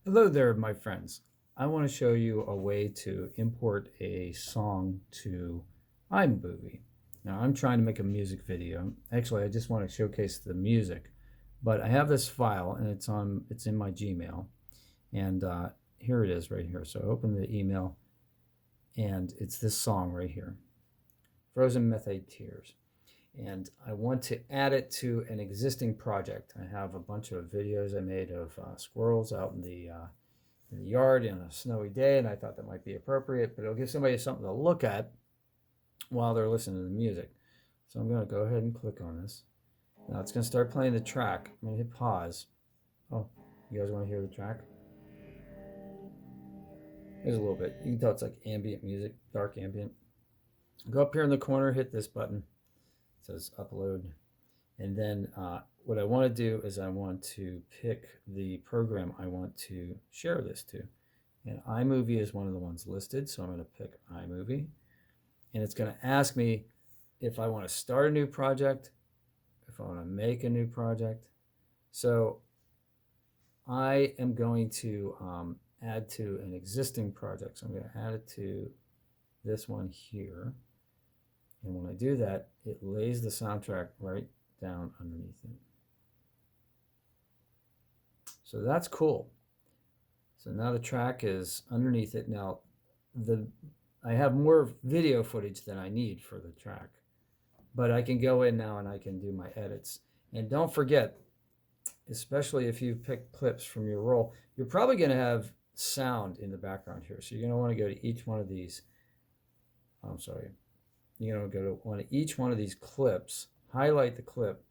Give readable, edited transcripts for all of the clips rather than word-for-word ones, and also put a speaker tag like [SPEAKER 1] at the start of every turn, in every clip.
[SPEAKER 1] Hello there, my friends. I want to show you a way to import a song to iMovie. Now, I'm trying to make a music video. Actually, I just want to showcase the music, but I have this file and it's in my Gmail, and here it is right here. So open the email, and it's this song right here, "Frozen Methane Tears." And I want to add it to an existing project. I have a bunch of videos I made of squirrels out in the yard in a snowy day, and I thought that might be appropriate, but it'll give somebody something to look at while they're listening to the music. So I'm going to go ahead and click on this. Now it's going to start playing the track. I'm going to hit pause. Oh, you guys want to hear the track? There's a little bit. You can tell it's like ambient music, dark ambient. Go up here in the corner, hit this button. It says upload. And then what I want to do is I want to pick the program I want to share this to. And iMovie is one of the ones listed, so I'm going to pick iMovie. And it's going to ask me if I want to start a new project, if I want to make a new project. So I am going to add to an existing project. So I'm going to add it to this one here. And when I do that, it lays the soundtrack right down underneath it. So that's cool. So now the track is underneath it. Now I have more video footage than I need for the track, but I can go in now and I can do my edits. And don't forget, especially if you pick clips from your roll, you're probably going to have sound in the background here. So you're going to want to go to each one of these. I'm sorry. You're going to go to each one of these clips, highlight the clip,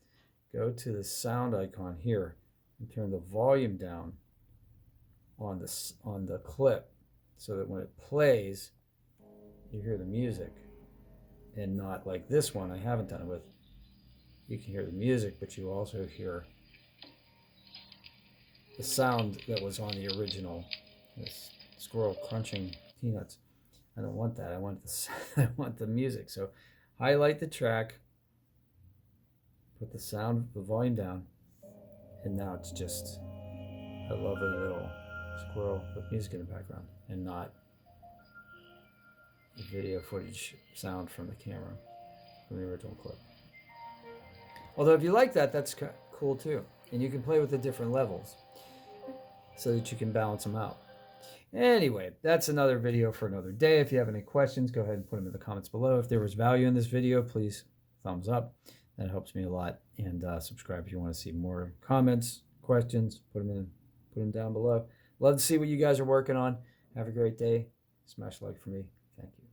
[SPEAKER 1] go to the sound icon here, and turn the volume down on the clip so that when it plays, you hear the music, and not like this one I haven't done it with. You can hear the music, but you also hear the sound that was on the original, this squirrel crunching peanuts. I don't want that. I want I want the music. So highlight the track, put the volume down, and now it's just a lovely little squirrel with music in the background and not the video footage sound from the camera from the original clip. Although if you like that, that's cool too. And you can play with the different levels so that you can balance them out. Anyway, that's another video for another day. If you have any questions, go ahead and put them in the comments below. If there was value in this video, please thumbs up. That helps me a lot. And subscribe if you want to see more comments, questions. Put them down below. Love to see what you guys are working on. Have a great day. Smash like for me. Thank you.